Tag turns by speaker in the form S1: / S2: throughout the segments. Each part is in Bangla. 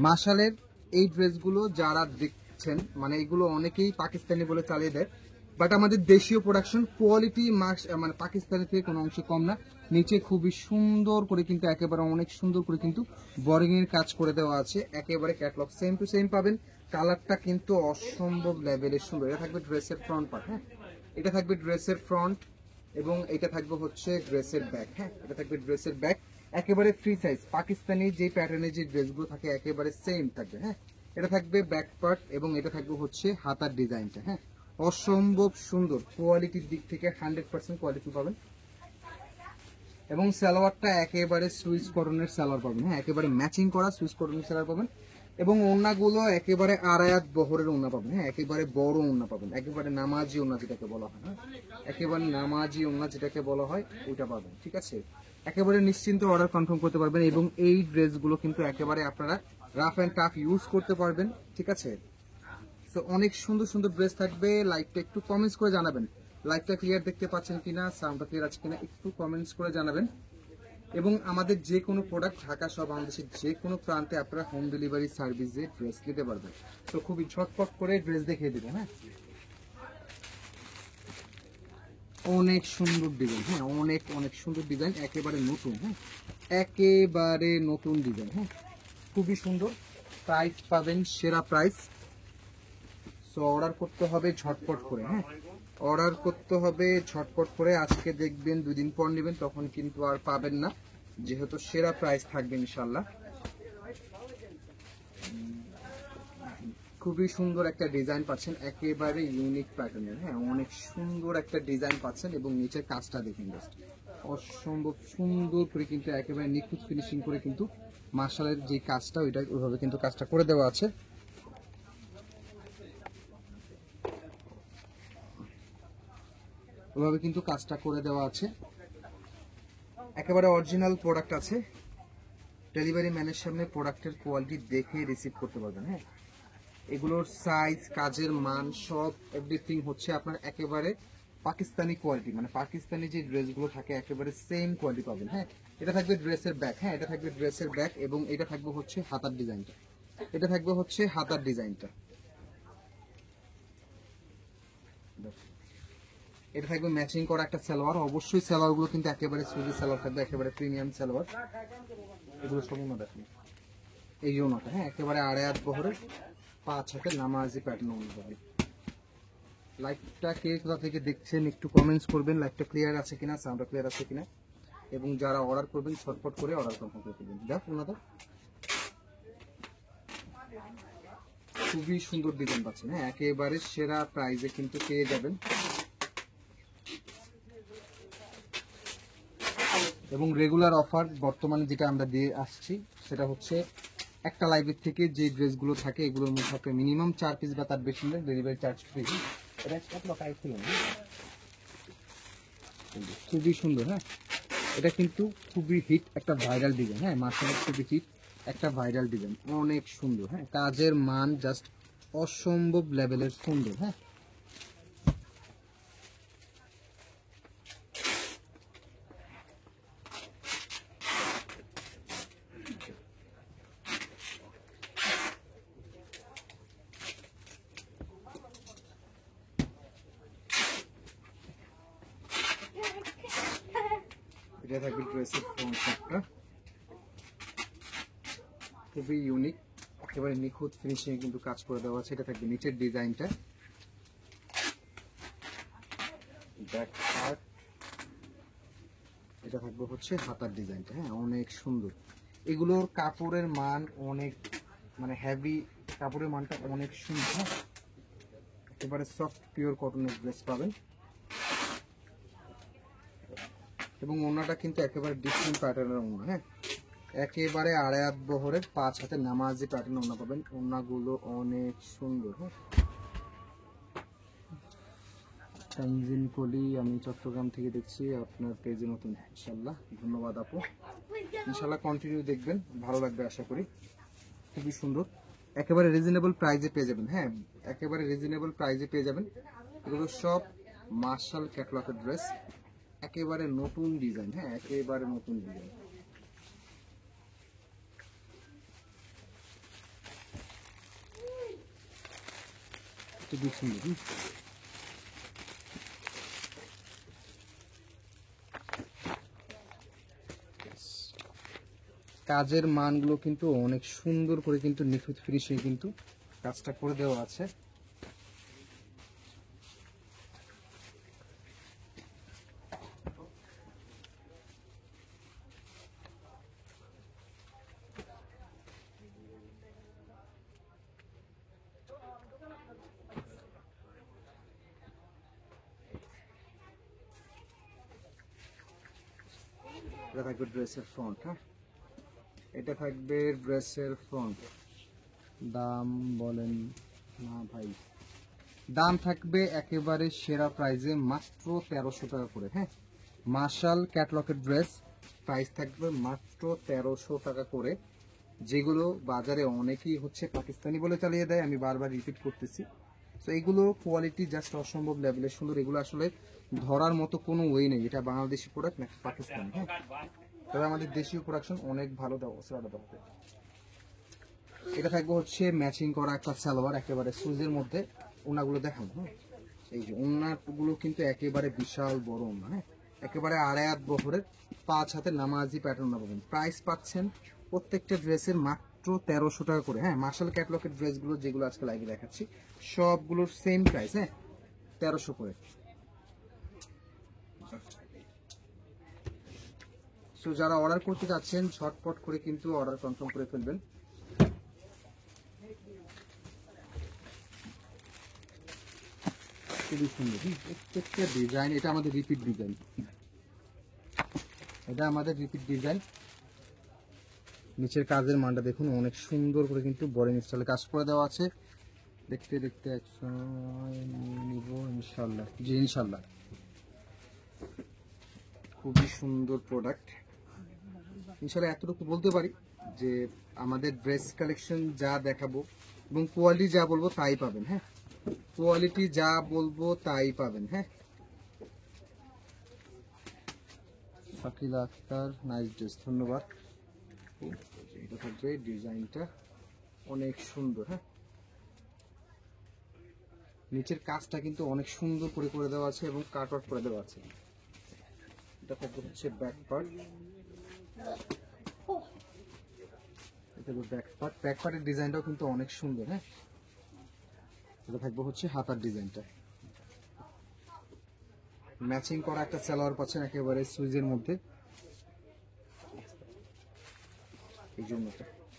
S1: মাশালের এই ড্রেসগুলো যারা দেখছেন মানে এগুলো অনেকেই পাকিস্তানি বলে চালিয়ে দেয়, বাট আমাদের দেশীয় প্রোডাকশন কোয়ালিটি মানে পাকিস্তানি থেকে কোনো অংশে কম না। নিচে খুবই সুন্দর করে কিন্তু একেবারে অনেক সুন্দর করে কিন্তু বোরিং এর কাজ করে দেওয়া আছে, একেবারে ক্যাটলগ সেম টু সেম পাবেন। কালারটা কিন্তু অসম্ভব লেভেলের সুন্দর। এটা থাকবে ড্রেসের ফ্রন্ট পার্ট, হ্যাঁ এটা থাকবে ড্রেসের ফ্রন্ট এবং এটা থাকবে হচ্ছে ড্রেসের ব্যাক। হ্যাঁ এটা থাকবে ড্রেসের ব্যাক, একেবারে ফ্রি সাইজ পাকিস্তানি যে প্যাটার্নের যে ড্রেসগুলো থাকে একেবারে সেম থাকবে। হ্যাঁ এটা থাকবে ব্যাক পার্ট এবং এটা থাকবে হচ্ছে হাতার ডিজাইনটা। হ্যাঁ অসম্ভব সুন্দর, কোয়ালিটির দিক থেকে 100% কোয়ালিটি পাবেন। এবং সালোয়ারটা একেবারে সুইস কটনের সালোয়ার পাবেন। হ্যাঁ একেবারে ম্যাচিং করা সুইস কটনের সালোয়ার পাবেন এবং ওড়নাগুলো একেবারে আড়ায়াত বহরের ওড়না পাবেন। হ্যাঁ একেবারে বড় ওড়না পাবেন, একেবারে নামাজি ওড়না যেটাকে বলা হয়। হ্যাঁ একেবারে নামাজি ওড়না যেটাকে বলা হয় ওইটা পাবেন, ঠিক আছে। একেবারে নিশ্চিন্ত অর্ডার কনফার্ম করতে পারবেন এবং এই ড্রেসগুলো কিন্তু একেবারে আপনারা রাফ অ্যান্ড টাফ ইউজ করতে পারবেন, ঠিক আছে। তো অনেক সুন্দর সুন্দর ড্রেস থাকবে। লাইভটা একটু কমেন্টস করে জানাবেন লাইভটা ক্লিয়ার দেখতে পাচ্ছেন কিনা, সাউন্ডটা ক্লিয়ার আছে কিনা একটু কমেন্টস করে জানাবেন। এবং আমাদের যে কোনো প্রোডাক্ট ঢাকা সহ বাংলাদেশের যে কোনো প্রান্তে আপনারা হোম ডেলিভারি সার্ভিসে ড্রেস নিতে পারবেন। তো খুবই ঝটপট করে ড্রেস দেখিয়ে দেবেন। হ্যাঁ অনেক সুন্দর ডিজাইন, হ্যাঁ অনেক অনেক সুন্দর ডিজাইন, একেবারে নতুন। হ্যাঁ একেবারে নতুন ডিজাইন। হ্যাঁ খুবই সুন্দর, প্রাইস পাবেন সেরা প্রাইস। সো অর্ডার করতে হবে ঝটপট করে। হ্যাঁ অর্ডার করতে হবে ঝটপট করে, আজকে দেখবেন 2 দিন পর নেবেন তখন কিন্তু আর পাবেন না, যেহেতু সেরা প্রাইস থাকবে ইনশাল্লাহ। খুবই সুন্দর একটা ডিজাইন পাচ্ছেন, একেবারে ইউনিক প্যাটার্নের। হ্যাঁ অনেক সুন্দর একটা ডিজাইন পাচ্ছেন এবং নিচের কাজটা দেখুন জাস্ট অসম্ভব সুন্দর করে কিন্তু একেবারে নিখুঁত ফিনিশিং করে কিন্তু মার্শালের যে কাজটা ওইটা ওইভাবে কিন্তু কাজটা করে দেওয়া আছে। ওইভাবে কিন্তু কাজটা করে দেওয়া আছে, একেবারে অরিজিনাল প্রোডাক্ট আছে। ডেলিভারি ম্যানের সামনে প্রোডাক্টের কোয়ালিটি দেখে রিসিভ করতে পারবেন। হ্যাঁ এগুলোর সাইজ, কাজের মান সব এভরিথিং হচ্ছে আপনার একেবারে পাকিস্তানি কোয়ালিটি, মানে পাকিস্তানি যে ড্রেসগুলো থাকে একেবারে সেম কোয়ালিটি পাবেন। হ্যাঁ এটা থাকবে ড্রেসের ব্যাক। হ্যাঁ এটা থাকবে ড্রেসের ব্যাক এবং এটা থাকবে হচ্ছে হাতার ডিজাইনটা। এটা থাকবে হচ্ছে হাতার ডিজাইনটা। এটা থাকবে ম্যাচিং করা একটা সালোয়ার। অবশ্যই সালোয়ারগুলো কিন্তু একেবারে সুজি সালোয়ার থাকবে, একেবারে প্রিমিয়াম সালোয়ার। এগুলো সম্পূর্ণ দেখুন এই জন্যটা। হ্যাঁ একেবারে আড়ায়াত বহরের 5 হাতের নামাজি প্যাটার্ন অনুযায়ী। লাইভটা কে কোথা থেকে দেখছেন একটু কমেন্টস করবেন, লাইভটা ক্লিয়ার আছে কিনা, সাউন্ডটা ক্লিয়ার আছে কিনা। এবং যারা অর্ডার করবেন ছটফট করে অর্ডার কনফার্ম করে দেবেন। দেখ ওনাদের খুবই সুন্দর ডিজাইন পাচ্ছেন। হ্যাঁ একেবারে সেরা প্রাইজে কিন্তু পেয়ে যাবেন। এবং রেগুলার অফার বর্তমানে যেটা আমরা দিয়ে আসছি সেটা হচ্ছে একটা লাইভের থেকে যে ড্রেসগুলো থাকে এগুলোর মধ্যে থাকে মিনিমাম 4 পিস বা তার বেশি নেই, ডেলিভারি চার্জ ফ্রি। এটা খুবই সুন্দর। হ্যাঁ এটা কিন্তু খুবই হিট একটা ভাইরাল ডিজাইন। হ্যাঁ মার্শালের খুবই হিট একটা ভাইরাল ডিজাইন, অনেক সুন্দর। হ্যাঁ কাজের মান জাস্ট অসম্ভব লেভেলের সুন্দর। হ্যাঁ এটা থাকবে ড্রেসের কনসেপ্টটা খুবই ইউনিক, একেবারে নিখুঁত ফিনিশিং কিন্তু কাজ করে দেওয়া আছে। এটা থাকবে নিচের ডিজাইনটা, ব্যাক পার্ট। এটা থাকবে হচ্ছে হাতার ডিজাইনটা। হ্যাঁ অনেক সুন্দর। এগুলোর কাপড়ের মান অনেক মানে হেভি, কাপড়ের মানটা অনেক সুন্দর। হ্যাঁ একেবারে সফট পিওর কটনের ড্রেস পাবেন এবং ওনাটা কিন্তু একেবারে ডিফারেন্ট প্যাটার্নের ওনা। হ্যাঁ একেবারে আড়ায়াত বহরের 5 হাতের নামাজি প্যাটার্ন ওনা পাবেন। ওনাগুলো অনেক সুন্দর। হ্যাঁ তানজিন কলি, আমি চট্টগ্রাম থেকে দেখছি, আপনার পেজে নতুন ইনশাল্লাহ। ধন্যবাদ আপু, ইনশাল্লাহ কন্টিনিউ দেখবেন, ভালো লাগবে আশা করি। খুবই সুন্দর, একেবারে রিজনেবল প্রাইজে পেয়ে যাবেন। হ্যাঁ একেবারে রিজনেবল প্রাইজে পেয়ে যাবেন। এগুলো সব মার্শাল ক্যাটলগের ড্রেস, একেবারে নতুন ডিজাইন। হ্যাঁ একেবারে নতুন ডিজাইন। খুবই সুন্দর। কাজের মানগুলো কিন্তু অনেক সুন্দর করে কিন্তু নিখুঁত ফিনিশিং কিন্তু কাজটা করে দেওয়া আছে। এটা থাকবে ড্রেসের ফ্রন্ট। হ্যাঁ, এটা থাকবে ড্রেসের ফ্রন্ট। দাম বলেন না ভাই, দাম থাকবে একেবারে সেরা প্রাইজে মাত্র 1300 টাকা করে। হ্যাঁ, মার্শাল ক্যাটলগের ড্রেস প্রাইস থাকবে মাত্র 1300 টাকা করে, যেগুলো বাজারে অনেকেই হচ্ছে পাকিস্তানি বলে চালিয়ে দেয়। আমি বারবার রিপিট করতেছি। তো এগুলো কোয়ালিটি জাস্ট অসম্ভব লেভেলের সুন্দর। এগুলো আসলে ধরার মতো কোনো ওয়ে নেই এটা বাংলাদেশি প্রোডাক্ট নাকি পাকিস্তানি। হ্যাঁ, তবে আমাদের দেশীয় প্রোডাকশন অনেক ভালো দেওয়া। এটা থাকবে হচ্ছে ম্যাচিং করা একটা সালোয়ার, একেবারে সুজের মধ্যে। ওনাগুলো দেখাবো। হ্যাঁ, এই যে ওনাগুলো কিন্তু একেবারে বিশাল বড় ওনা। হ্যাঁ, একেবারে আড়াই হাত বহরের 5 হাতের নামাজি প্যাটার্ন পাবেন। প্রাইস পাচ্ছেন প্রত্যেকটা ড্রেসের মাত্র 1300 টাকা করে। হ্যাঁ, মার্শাল ক্যাটলগের ড্রেসগুলো যেগুলো আজকে লাইভে দেখাচ্ছি সবগুলোর সেম প্রাইস। হ্যাঁ, 1300 করে। সো যারা অর্ডার করতে যাচ্ছেন ঝটপট করে কিন্তু অর্ডার কনফার্ম করে ফেলবেন। খুবই সুন্দর প্রত্যেকটা ডিজাইন। এটা আমাদের রিপিট ডিজাইন, এটা আমাদের রিপিট ডিজাইন। নিচের কাজের মানটা দেখুন অনেক সুন্দর করে কিন্তু বোরিং স্টাইলে কাজ করে দেওয়া আছে। দেখতে দেখতে একসময় নিব ইনশাল্লাহ। জি ইনশাল্লাহ, খুবই সুন্দর প্রোডাক্ট। ইনশাল্লাহ এতটুকু বলতে পারি যে আমাদের ড্রেস কালেকশন যা দেখাবো এবং কোয়ালিটি যা বলবো তাই পাবেন। হ্যাঁ, কোয়ালিটি যা বলবো তাই পাবেন। হ্যাঁ, শাকিলা আক্তার, নাইস ড্রেস, ধন্যবাদ। এটা থাকবে ডিজাইনটা অনেক সুন্দর। হ্যাঁ, নিচের কাজটা কিন্তু অনেক সুন্দর করে করে দেওয়া আছে এবং কাট আউট করে দেওয়া আছে। এটা থাকবে হচ্ছে ব্যাক পার্ট। এটা ব্যাক পার্ট, ব্যাক পার্টের ডিজাইনটাও কিন্তু অনেক সুন্দর। হ্যাঁ, এটা থাকবে হচ্ছে হাতার ডিজাইনটা। ম্যাচিং করা একটা সালোয়ার পাচ্ছেন একেবারে সুইজের মধ্যে। এই জন্য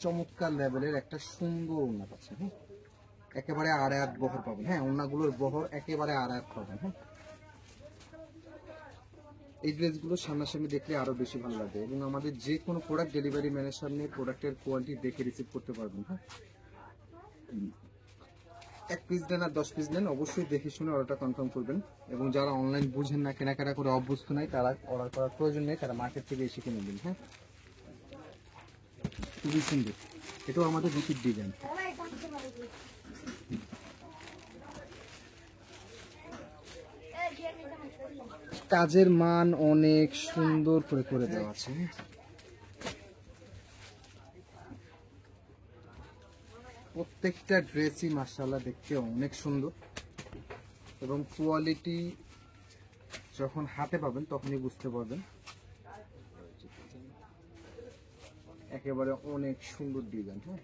S1: চমৎকার লেভেলের একটা সুন্দর ওড়না পাচ্ছেন। হ্যাঁ, একেবারে আড়াই হাত বহর পাবেন। হ্যাঁ, ওড়নাগুলোর বহর একেবারে আড়াই হাত পাবেন। হ্যাঁ, এই ড্রেসগুলো সামনাসামনি দেখলে আরো বেশি ভালো লাগবে এবং আমাদের যে কোনো প্রোডাক্ট ডেলিভারি ম্যানের সামনে প্রোডাক্টের কোয়ালিটি দেখে রিসিভ করতে পারবেন। হ্যাঁ, 1 পিস নেন আর 10 পিস নেন, অবশ্যই দেখে শুনে অর্ডারটা কনফার্ম করবেন। এবং যারা অনলাইন বুঝেন না, কেনাকাটা করে অভ্যস্ত নাই, তারা অর্ডার করার প্রয়োজন নেই, তারা মার্কেট থেকে এসে কিনে নেবেন। হ্যাঁ, খুবই সুন্দর। এটাও আমাদের রিপিট ডিজাইন। কাজের মান অনেক সুন্দর করে করে দেওয়া আছে। প্রত্যেকটা ড্রেসই মাশাআল্লাহ দেখতে অনেক সুন্দর এবং কোয়ালিটি যখন হাতে পাবেন তখনই বুঝতে পারবেন। একেবারে অনেক সুন্দর ডিজাইন। হ্যাঁ,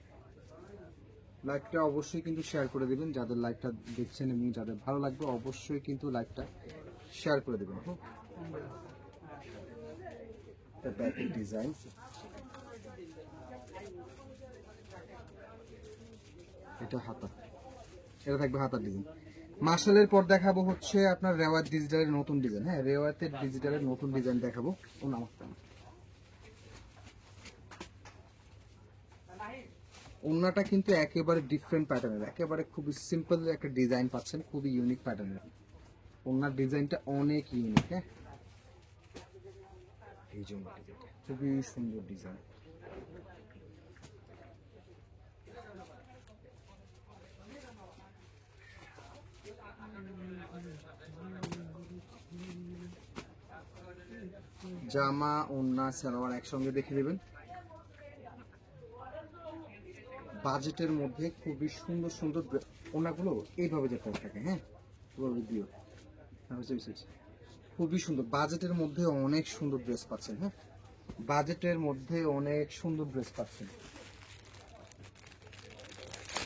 S1: লাইভটা অবশ্যই কিন্তু শেয়ার করে দিবেন, যাদের লাইভটা দেখছেন এবং যাদের ভালো লাগবে অবশ্যই কিন্তু লাইভটা শেয়ার করে দেবেন। হ্যাঁ, ব্যাকের ডিজাইন। এটা হাতা, এটা থাকবে হাতার ডিজাইন। মার্শালের পর দেখাবো হচ্ছে আপনার রেওয়াত ডিজিটালের নতুন ডিজাইন। হ্যাঁ, রেওয়াতের ডিজিটালের নতুন ডিজাইন দেখাবো। ও নমস্কার। ওন্নাটা কিন্তু একেবারে ডিফারেন্ট প্যাটার্নের, একেবারে খুবই সিম্পল একটা ডিজাইন পাচ্ছেন, খুবই ইউনিক প্যাটার্নের। ওন্নার ডিজাইনটা অনেক ইউনিক। হ্যাঁ, এই জন্য খুবই সুন্দর ডিজাইন। জামা ওন্না সালোয়ার একসঙ্গে দেখে দেবেন। বাজেটের মধ্যে খুবই সুন্দর সুন্দর ওনাগুলো এইভাবে যেতে থাকে, হ্যাঁ দিও, খুবই সুন্দর বাজেটের মধ্যে অনেক সুন্দর ড্রেস পাচ্ছেন। হ্যাঁ, বাজেটের মধ্যে অনেক সুন্দর ড্রেস পাচ্ছেন।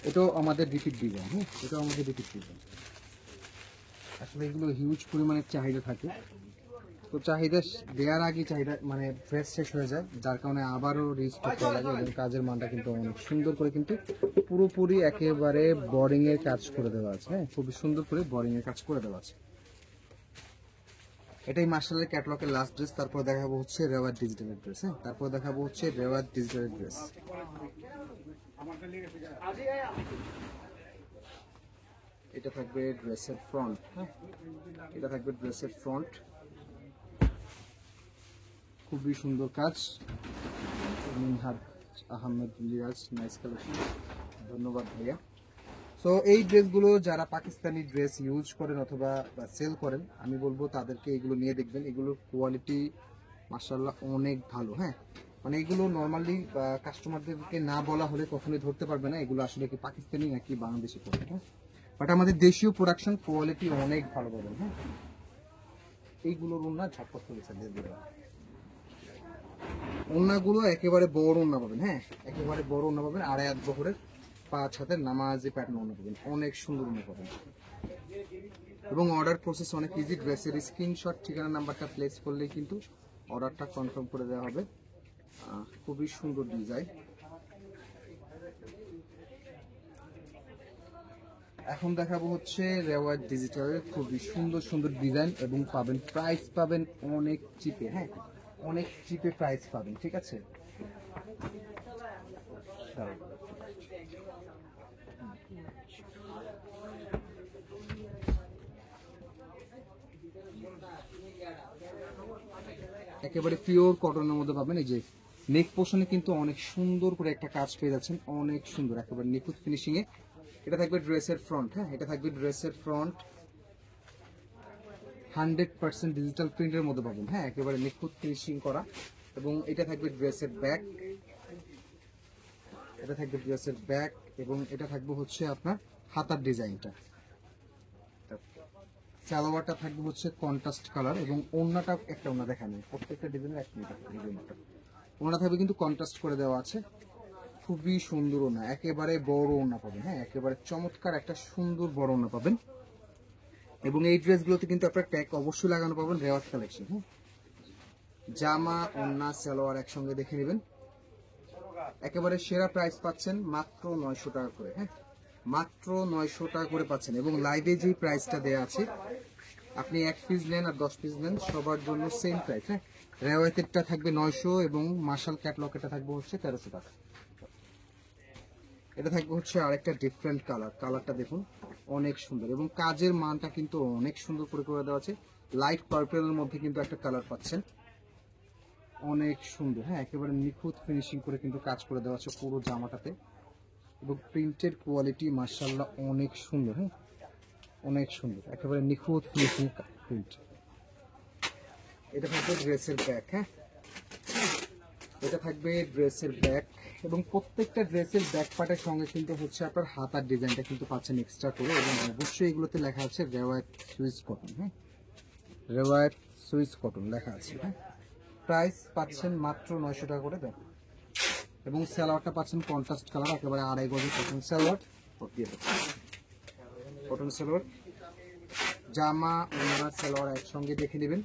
S1: এটাও আমাদের রিপিট ডিজাইন। হ্যাঁ, এটাও আমাদের রিপিট ডিজাইন। আসলে এগুলো হিউজ পরিমাণে চাহিদা থাকে, তো চাহিদা দেওয়ার আগে চাহিদা মানে ড্রেস শেষ হয়ে যায়, যার কারণে আবারও রিস্টক করা লাগে। এবং কাজের মানটা কিন্তু অনেক সুন্দর করে কিন্তু পুরোপুরি একেবারে বোরিং এর কাজ করে দেওয়া আছে। হ্যাঁ, খুবই সুন্দর করে বোরিং এর কাজ করে দেওয়া আছে। এটাই মার্শালের ক্যাটালগের লাস্ট ড্রেস। তারপর দেখাবো হচ্ছে রেওয়ার ডিজিটালের ড্রেস। হ্যাঁ, তারপর দেখাবো হচ্ছে রেওয়ার ডিজিটালের ড্রেস। এটা থাকবে ড্রেসের ফ্রন্ট। হ্যাঁ, এটা থাকবে ড্রেসের ফ্রন্ট, খুবই সুন্দর কাজ। Minhaj Ahmed liaison, nice collection, ধন্যবাদ ভাইয়া। সো এই ড্রেসগুলো যারা পাকিস্তানি ড্রেস ইউজ করেন অথবা সেল করেন, আমি বলবো তাদেরকে এগুলো নিয়ে দেখবেন। এগুলোর কোয়ালিটি মাশাআল্লাহ অনেক ভালো। হ্যাঁ, মানে এগুলো নর্মালি কাস্টমারদেরকে না বলা হলে কখনোই ধরতে পারবে না এগুলো আসলে কি পাকিস্তানি নাকি বাংলাদেশি প্রোডাক্ট। হ্যাঁ, বাট আমাদের দেশীয় প্রোডাকশন কোয়ালিটি অনেক ভালো পাবেন। হ্যাঁ, এইগুলোর ওন্না ঝটপট করেছে, ওন্নাগুলো একেবারে বড় ওন্না পাবেন। হ্যাঁ, একেবারে বড় ওন্না পাবেন, 2.5 বহরের 5 হাতের নামাজি প্যাটার্ন ওন্না পাবেন, অনেক সুন্দর ওন্না পাবেন। এবং অর্ডার প্রসেস অনেক ইজি। ড্রেসের স্ক্রিনশট ঠিকানা নাম্বারটা প্লেস করলেই কিন্তু অর্ডারটা কনফার্ম করে দেওয়া হবে। খুবই সুন্দর ডিজাইন। এখন দেখাবো হচ্ছে রেওয়ার ডিজিটালের খুবই সুন্দর সুন্দর ডিজাইন এবং পাবেন প্রাইস পাবেন অনেক চিপে। হ্যাঁ, অনেক চিপে প্রাইস পাবেন, ঠিক আছে। একেবারে পিওর কটনের মধ্যে পাবেন। এই যে নেক পোর্শনে কিন্তু অনেক সুন্দর করে একটা কাজ পেয়ে যাচ্ছেন, অনেক সুন্দর, একেবারে নিখুঁত ফিনিশিং এ। এটা থাকবে ড্রেসের ফ্রন্ট। হ্যাঁ, এটা থাকবে ড্রেসের ফ্রন্ট, 100% ডিজিটাল প্রিন্টের মধ্যে পাবেন। হ্যাঁ, একেবারে নিখুঁত ফিনিশিং করা। এবং এটা থাকবে ড্রেসের ব্যাক, এটা থাকবে ড্রেসের ব্যাক এবং এটা থাকবে হচ্ছে আপনার হাতার ডিজাইনটা। সালোয়ারটা থাকবে হচ্ছে কন্ট্রাস্ট কালার এবং ওড়নাটা একটা ওড়না দেখা নেই, প্রত্যেকটা ডিজাইনের একটা ডিজাইনটা ওড়না থাকবে কিন্তু কন্ট্রাস্ট করে দেওয়া আছে। খুবই সুন্দর ওড়না, একেবারে বড় ওড়না পাবেন। হ্যাঁ, একেবারে চমৎকার একটা সুন্দর বড় ওড়না পাবেন। এবং এই ড্রেসগুলোতে কিন্তু আপনার ট্যাগ অবশ্যই লাগানো পাবেন রেওয়াজ কালেকশন। হ্যাঁ, জামা ওড়না সালোয়ার একসঙ্গে দেখে নেবেন। একেবারে সেরা প্রাইস পাচ্ছেন মাত্র 900 টাকা করে। হ্যাঁ, মাত্র 900 টাকা করে পাচ্ছেন। এবং লাইভে যে প্রাইসটা দেওয়া আছে, আপনি 1 পিস নেন আর 10 পিস নেন, সবার জন্য সেম প্রাইস। হ্যাঁ, রেওয়াতেরটা থাকবে 900 এবং মার্শাল ক্যাটলগেরটা থাকবে হচ্ছে 1300 টাকা। এটা থাকবে হচ্ছে আরেকটা ডিফারেন্ট কালার, কালারটা দেখুন অনেক সুন্দর এবং কাজের মানটা কিন্তু অনেক সুন্দর করে করে দেওয়া আছে। লাইট পার্পেলের মধ্যে কিন্তু একটা কালার পাচ্ছেন, অনেক সুন্দর। হ্যাঁ, একেবারে নিখুঁত ফিনিশিং করে কিন্তু কাজ করে দেওয়া আছে পুরো জামাটাতে। এবং প্রিন্টের কোয়ালিটি মাশাআল্লাহ অনেক সুন্দর। হ্যাঁ, অনেক সুন্দর, একেবারে নিখুঁত ফিনিশিং প্রিন্ট। এটা থাকবে ড্রেসের ব্যাক। হ্যাঁ, এটা থাকবে ড্রেসের ব্যাক এবং প্রত্যেকটা ড্রেসের ব্যাক পার্টের সঙ্গে কিন্তু হচ্ছে আপনার হাতার ডিজাইনটা কিন্তু পাচ্ছেন এক্সট্রা করে। এবং অবশ্যই এগুলোতে লেখা আছে রেওয়াত সুইস কটন। হ্যাঁ, রেওয়াত সুইস কটন লেখা আছে। হ্যাঁ, প্রাইস পাচ্ছেন মাত্র 900 টাকা করে দেন। এবং সালোয়ারটা পাচ্ছেন কন্ট্রাস্ট কালার, একেবারে 2.5 গজের কটন সালোয়ার, কটন সালোয়ার। জামা ওড়না সালোয়ার একসঙ্গে দেখে নেবেন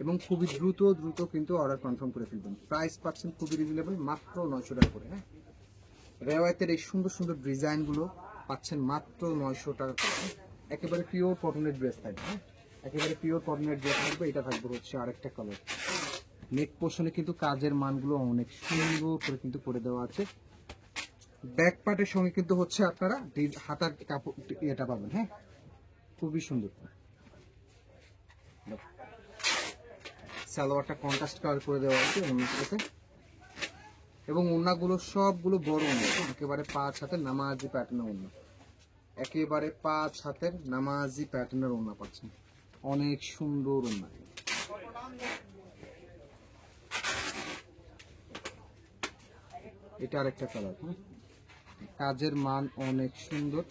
S1: এবং খুবই দ্রুত দ্রুত কিন্তু অর্ডার কনফার্ম করে ফেলবেন। প্রাইস পাচ্ছেন খুবই রিজনেবল, মাত্র 900 টাকা করে। হ্যাঁ, রেওয়াতের এই সুন্দর সুন্দর ডিজাইনগুলো পাচ্ছেন মাত্র 900 টাকা করে। একেবারে পিওর কটনের ড্রেস থাকবে। হ্যাঁ, একেবারে পিওর কটনের ড্রেস থাকবে। এটা থাকবে হচ্ছে আরেকটা কালার। নেক পোর্শনে কিন্তু কাজের মানগুলো অনেক সুন্দর করে কিন্তু করে দেওয়া আছে। ব্যাক পার্টের সঙ্গে কিন্তু হচ্ছে আপনারা হাতার কাপড় এটা পাবেন। হ্যাঁ, খুবই সুন্দর। সালোয়ারটা কন্ট্রাস্ট কালার করে দেওয়া আছে ওনার সাথে। এবং ওড়নাগুলো সবগুলো বড় ওড়না, একেবারে 5 হাতের নামাজি প্যাটার্নের ওড়না, একেবারে 5 হাতের নামাজি প্যাটার্নের ওড়না পাচ্ছেন, অনেক সুন্দর ওড়না। এটা আরেকটা কালার। হ্যাঁ, কাজের মান অনেক সুন্দর।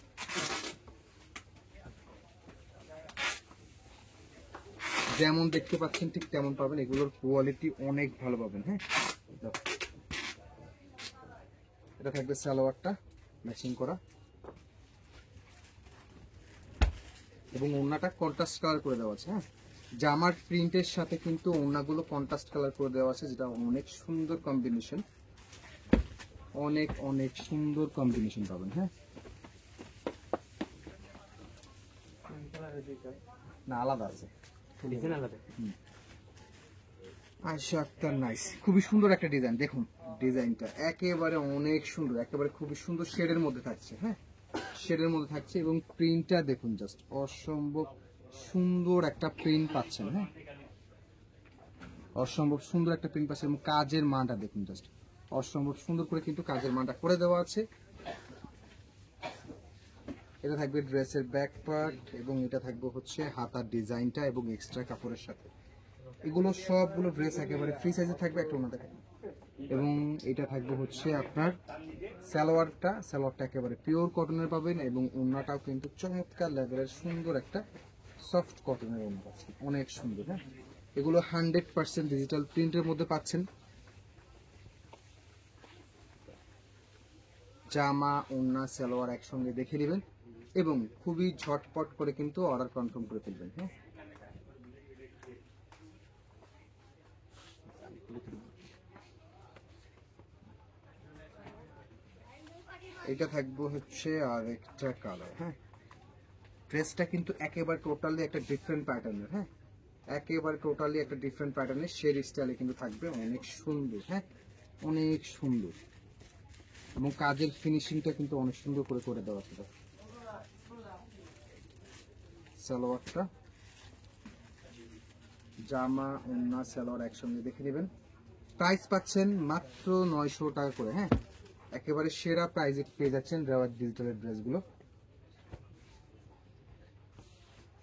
S1: যেমন দেখতে পাচ্ছেন ঠিক তেমন পাবেন, এগুলোর কোয়ালিটি অনেক ভালো পাবেন। হ্যাঁ, এটা থাকবে সালোয়ারটা ম্যাচিং করা এবং ওড়নাটা কন্ট্রাস্ট কালার করে দেওয়া আছে। হ্যাঁ, জামার প্রিন্টের সাথে কিন্তু ওড়নাগুলো কন্ট্রাস্ট কালার করে দেওয়া আছে, যেটা অনেক সুন্দর কম্বিনেশন, অনেক অনেক সুন্দর কম্বিনেশন পাবেন। হ্যাঁ, না আলাদা আছে, আয়শা আক্তার নাইস, খুবই সুন্দর একটা ডিজাইন। দেখুন ডিজাইনটা একেবারে অনেক সুন্দর, একেবারে খুবই সুন্দর শেডের মধ্যে থাকছে। হ্যাঁ, শেডের মধ্যে থাকছে এবং প্রিন্টটা দেখুন, জাস্ট অসম্ভব সুন্দর একটা প্রিন্ট পাচ্ছেন। হ্যাঁ, অসম্ভব সুন্দর একটা প্রিন্ট পাচ্ছেন এবং কাজের মানটা দেখুন, জাস্ট অসম্ভব সুন্দর করে কিন্তু কাজের মানটা করে দেওয়া আছে। এটা থাকবে ড্রেসের ব্যাক পার্ট এবং এটা থাকবে হচ্ছে হাতার ডিজাইনটা এবং এক্সট্রা কাপড়ের সাথে। এগুলো সবগুলো ড্রেস একেবারে ফ্রি সাইজে থাকবে, একটা ওনা থাকবে এবং এটা থাকবে হচ্ছে আপনার সালোয়ারটা একেবারে পিওর কটনের পাবেন এবং ওনাটাও কিন্তু চমৎকার লেভেলের সুন্দর একটা সফট কটনের ওনা পাচ্ছেন, অনেক সুন্দর। হ্যাঁ, এগুলো 100% ডিজিটাল প্রিন্টের মধ্যে পাচ্ছেন। জামা ওনা সালোয়ার একসঙ্গে দেখে নেবেন এবং খুবই ঝটপট করে কিন্তু অর্ডার কনফার্ম করে ফেলবেন। হ্যাঁ, এটা থাকবে হচ্ছে আর একটা কালার। হ্যাঁ, ড্রেসটা কিন্তু একেবারে টোটালি একটা ডিফারেন্ট প্যাটার্নের। হ্যাঁ, একেবারে টোটালি একটা ডিফারেন্ট প্যাটার্নের শেড স্টাইলে কিন্তু থাকবে, অনেক সুন্দর। হ্যাঁ, অনেক সুন্দর এবং কাজের ফিনিশিংটা কিন্তু অনেক সুন্দর করে করে দেওয়া ছিল। সালোয়ারটা, জামা ওন্না সালোয়ার একসঙ্গে দেখে নেবেন। প্রাইস পাচ্ছেন মাত্র 900 টাকা করে। হ্যাঁ, একেবারে সেরা প্রাইজে পেয়ে যাচ্ছেন রেওয়াজ ডিজিটালের ড্রেসগুলো।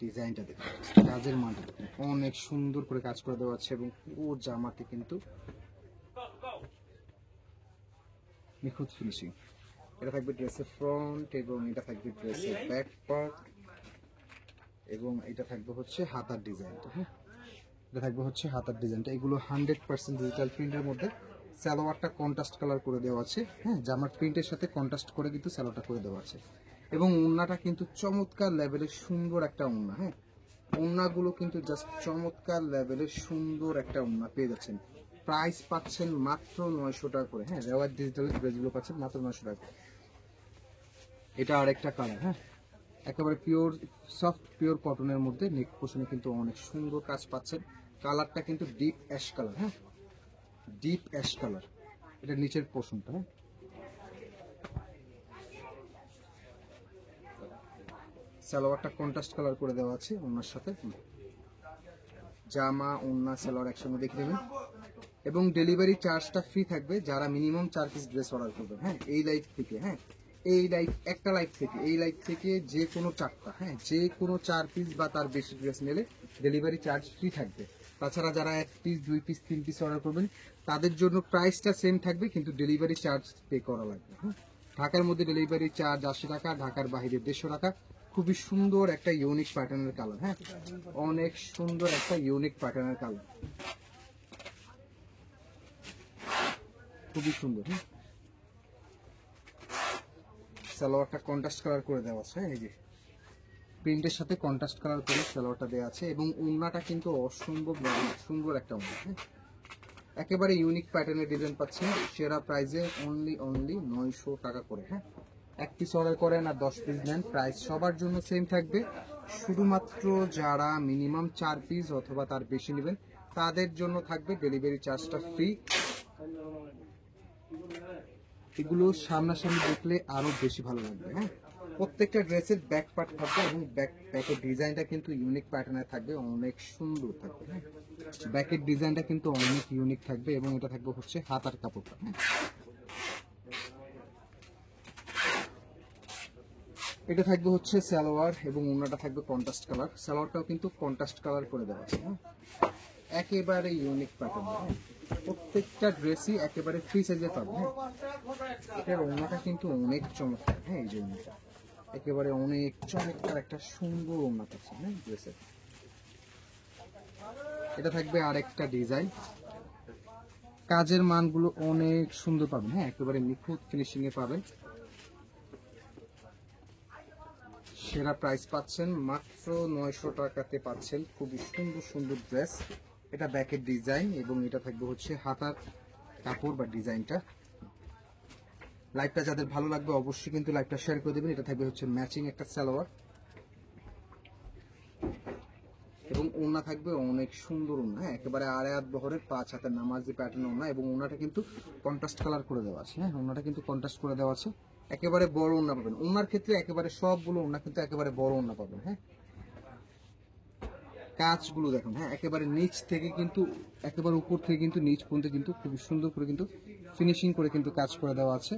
S1: ডিজাইনটা দেখুন, কাজের মানটা দেখুন, অনেক সুন্দর করে কাজ করে দেওয়া আছে এবং পুরো জামাটি কিন্তু নিখুঁত ফিনিশিং। এটা থাকবে ড্রেসের ফ্রন্ট এবং এটা থাকবে ড্রেসের ব্যাক পার্ট এবং এটা থাকবে হচ্ছে হাতার ডিজাইনটা। হ্যাঁ, এটা থাকবে হচ্ছে হাতার ডিজাইনটা। এগুলো 100% ডিজিটাল প্রিন্টের মধ্যে। সালোয়ারটা কন্ট্রাস্ট কালার করে দেওয়া আছে। হ্যাঁ, জামার প্রিন্টের সাথে কন্ট্রাস্ট করে কিন্তু সালোয়ারটা করে দেওয়া আছে এবং ওড়নাটা কিন্তু চমৎকার লেভেলের সুন্দর একটা ওড়না। হ্যাঁ, ওড়নাগুলো কিন্তু জাস্ট চমৎকার লেভেলের সুন্দর একটা ওড়না পেয়ে যাচ্ছেন। প্রাইস পাচ্ছেন মাত্র 900 টাকা করে। হ্যাঁ, রেওয়াজ ডিজিটালের ড্রেসগুলো পাচ্ছেন মাত্র 900 টাকা। এটা আরেকটা কালার। হ্যাঁ, একেবারে পিওর সফট পিওর কটনের মধ্যে নেক পোর্শনে কিন্তু অনেক সুন্দর কাজ পাচ্ছেন। কালারটা কিন্তু ডিপ অ্যাশ কালার। হ্যাঁ, ডিপ অ্যাশ কালার, এটা নিচের পোর্শনটা। হ্যাঁ, সালোয়ারটা কন্ট্রাস্ট কালার করে দেওয়া আছে ওনার সাথে। জামা ওন্না সালোয়ার একসঙ্গে দেখে নেবেন এবং ডেলিভারি চার্জটা ফ্রি থাকবে যারা মিনিমাম 4 পিস ড্রেস অর্ডার করবেন। হ্যাঁ, এই লাইফ থেকে। হ্যাঁ, এই লাইফ একটা লাইফ থেকে, এই লাইফ থেকে যে কোনো 4টা, হ্যাঁ যে কোনো 4 পিস বা তার বেশি ড্রেস নিলে ডেলিভারি চার্জ ফ্রি থাকবে। তাছাড়া যারা 1 পিস 2 পিস 3 পিস অর্ডার করবেন তাদের জন্য প্রাইসটা সেম থাকবে কিন্তু ডেলিভারি চার্জ পে করা লাগবে। হ্যাঁ, ঢাকার মধ্যে ডেলিভারি চার্জ 80 টাকা, ঢাকার বাইরে 150 টাকা। খুবই সুন্দর একটা ইউনিক প্যাটার্নের কালার। হ্যাঁ, অনেক সুন্দর একটা ইউনিক প্যাটার্নের কালার, খুবই সুন্দর। হ্যাঁ, সালোয়ারটা কন্ট্রাস্ট কালার করে দেওয়া আছে। এই যে প্রিন্টের সাথে কন্ট্রাস্ট কালার করে সালোয়ারটা দেওয়া আছে এবং ওড়নাটা কিন্তু অসম্ভব সুন্দর একটা ওড়না। হ্যাঁ, একেবারে ইউনিক প্যাটার্নের ডিজাইন পাচ্ছেন সেরা প্রাইসে অনলি 900 টাকা করে। হ্যাঁ, 1 পিস অর্ডার করেন আর 10 পিস নেন, প্রাইস সবার জন্য সেম থাকবে। শুধুমাত্র যারা মিনিমাম 4 পিস অথবা তার বেশি নেবেন তাদের জন্য থাকবে ডেলিভারি চার্জটা ফ্রি। এগুলো সামনাসামনি দেখলে আরো বেশি ভালো লাগবে। হ্যাঁ, প্রত্যেকটা ড্রেসের ব্যাক পার্ট থাকবে এবং ব্যাকের ডিজাইনটা কিন্তু ইউনিক প্যাটার্নের থাকবে, অনেক সুন্দর থাকবে। হ্যাঁ, ব্যাকের ডিজাইনটা কিন্তু অনেক ইউনিক থাকবে এবং এটা থাকবে হচ্ছে হাতার কাপড়টা। হ্যাঁ, এটা থাকবে হচ্ছে সালোয়ার এবং ওড়নাটা থাকবে কন্ট্রাস্ট কালার। সালোয়ারটাও কিন্তু কন্ট্রাস্ট কালার করে দেওয়া আছে। হ্যাঁ, একেবারে ইউনিক প্যাটার্ন, হ্যাঁ প্রত্যেকটা ড্রেসই একেবারে ফ্রি সাইজে পাবেন। হ্যাঁ এটার ওড়নাটা কিন্তু অনেক চমৎকার, হ্যাঁ এই যে ওড়নাটা একেবারে অনেক চমৎকার একটা সুন্দর ওড়না পাচ্ছেন হ্যাঁ ড্রেসের। এটা থাকবে আরেকটা ডিজাইন, কাজের মানগুলো অনেক সুন্দর পাবেন, হ্যাঁ একেবারে নিখুঁত ফিনিশিং এ পাবেন। সেরা প্রাইস পাচ্ছেন মাত্র 900 টাকাতে পাচ্ছেন খুবই সুন্দর সুন্দর ড্রেস। এটা ব্যাকের ডিজাইন এবং এটা থাকবে হচ্ছে হাতার কাপড় বা ডিজাইনটা। লাইভটা যাদের ভালো লাগবে অবশ্যই কিন্তু লাইভটা শেয়ার করে দেবেন। এটা থাকবে হচ্ছে ম্যাচিং একটা সালোয়ার এবং ওড়না থাকবে অনেক সুন্দর ওড়না, হ্যাঁ একেবারে আড়ে হাত বহরের 5 হাতের নামাজি প্যাটার্ন ওড়না এবং ওড়নাটা কিন্তু কন্ট্রাস্ট কালার করে দেওয়া আছে। হ্যাঁ ওড়নাটা কিন্তু কন্ট্রাস্ট করে দেওয়া আছে, একেবারে বড় ওড়না পাবেন। ওড়নার ক্ষেত্রে একেবারে সবগুলো ওড়না কিন্তু একেবারে বড় ওড়না পাবেন। হ্যাঁ কাজগুলো দেখুন, হ্যাঁ একেবারে নিচ থেকে কিন্তু একেবারে উপর থেকে কিন্তু নিচ পর্যন্ত কিন্তু খুব সুন্দর করে কিন্তু ফিনিশিং করে কিন্তু কাজ করে দেওয়া আছে।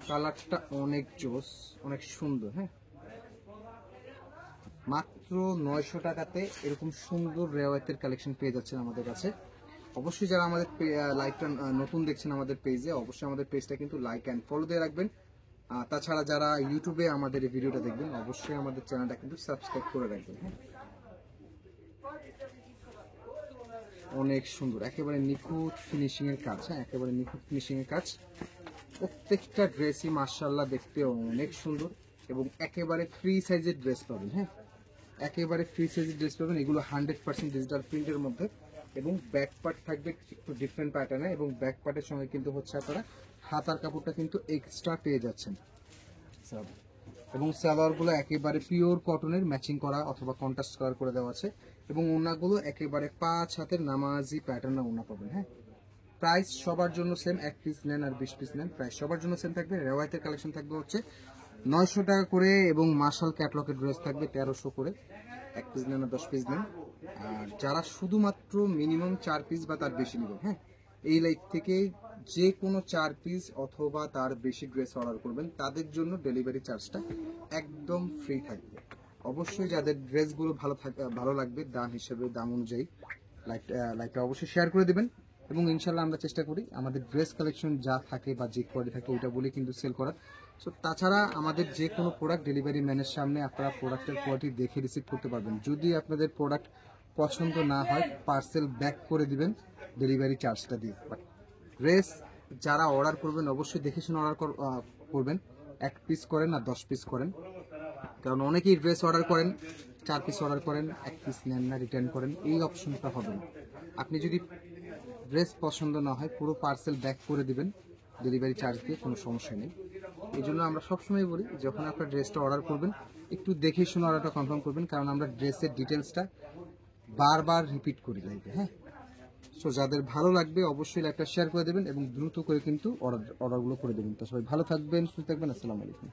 S1: কালারটা অনেক জোস, অনেক সুন্দর। হ্যাঁ মাত্র 900 টাকাতে এরকম সুন্দর রেওয়ায়তের কালেকশন পেয়ে যাচ্ছেন আমাদের কাছে। অবশ্যই যারা আমাদের লাইভটা নতুন দেখছেন আমাদের পেজে, অবশ্যই আমাদের পেজটা কিন্তু লাইক অ্যান্ড ফলো দিয়ে রাখবেন। তাছাড়া যারা ইউটিউবে আমাদের এই ভিডিওটা দেখবেন অবশ্যই আমাদের চ্যানেলটা কিন্তু সাবস্ক্রাইব করে রাখবেন। হ্যাঁ অনেক সুন্দর একেবারে নিখুঁত ফিনিশিং এর কাজ, হ্যাঁ একেবারে নিখুঁত ফিনিশিং এর কাজ। প্রত্যেকটা ড্রেসই মাশাআল্লাহ দেখতে অনেক সুন্দর এবং একেবারে ফ্রি সাইজের ড্রেস পাবেন। হ্যাঁ একেবারে ফ্রি সাইজের ড্রেস পাবেন, এগুলো 100% ডিজিটাল প্রিন্টের মধ্যে এবং ব্যাক পার্ট থাকবে একটু ডিফারেন্ট প্যাটার্নে এবং ব্যাক পার্টের সঙ্গে কিন্তু হচ্ছে আপনারা হাতার কাপড়টা কিন্তু এক্সট্রা পেয়ে যাচ্ছেন এবং সালোয়ারগুলো একেবারে পিওর কটনের ম্যাচিং করা অথবা কন্ট্রাস্ট কালার করে দেওয়া আছে এবং ওড়নাগুলো একেবারে 5 হাতের নামাজি প্যাটার্নে ওড়না পাবেন। হ্যাঁ প্রাইস সবার জন্য সেম, 1 পিস নেন আর 20 পিস নেন প্রাইস সবার জন্য সেম থাকবে। রেওয়ায়তের কালেকশন থাকবে হচ্ছে 900 টাকা করে এবং মার্শাল ক্যাটলগের ড্রেস থাকবে 1300 করে। 1 পিস নেন আর 10 পিস নেন। আর যারা শুধুমাত্র মিনিমাম 4 পিস বা তার বেশি নেবেন, হ্যাঁ এই লাইভ থেকে যে কোনো 4 পিস অথবা তার বেশি ড্রেস অর্ডার করবেন তাদের জন্য ডেলিভারি চার্জটা একদম ফ্রি থাকবে। অবশ্যই যাদের ড্রেসগুলো ভালো লাগবে দাম হিসেবে দাম অনুযায়ী লাইভটা অবশ্যই শেয়ার করে দেবেন এবং ইনশাল্লাহ আমরা চেষ্টা করি আমাদের ড্রেস কালেকশন যা থাকে বা যে কোয়ালিটি থাকে ওইটা বলে কিন্তু সেল করার। সো তাছাড়া আমাদের যে কোনো প্রোডাক্ট ডেলিভারি ম্যানের সামনে আপনারা প্রোডাক্টের কোয়ালিটি দেখে রিসিভ করতে পারবেন। যদি আপনাদের প্রোডাক্ট পছন্দ না হয় পার্সেল ব্যাক করে দিবেন ডেলিভারি চার্জটা দিয়ে। বাট ড্রেস যারা অর্ডার করবেন অবশ্যই দেখে শুনে অর্ডার করবেন, 1 পিস করেন আর 10 পিস করেন, কারণ অনেকেই ড্রেস অর্ডার করেন 4 পিস অর্ডার করেন 1 পিস নেন না রিটার্ন করেন, এই অপশনটা হবে না। আপনি যদি ড্রেস পছন্দ না হয় পুরো পার্সেল ব্যাক করে দিবেন ডেলিভারি চার্জ দিয়ে, কোনো সমস্যা নেই। এই জন্য আমরা সবসময় বলি যখন আপনার ড্রেসটা অর্ডার করবেন একটু দেখে শুনে অর্ডারটা কনফার্ম করবেন, কারণ আমরা ড্রেসের ডিটেলসটা বারবার রিপিট করি লাইভে। হ্যাঁ সো যাদের ভালো লাগবে অবশ্যই লাইভটা শেয়ার করে দেবেন এবং দ্রুত করে কিন্তু অর্ডারগুলো করে দেবেন। তো সবাই ভালো থাকবেন, সুস্থ থাকবেন, আসসালামু আলাইকুম।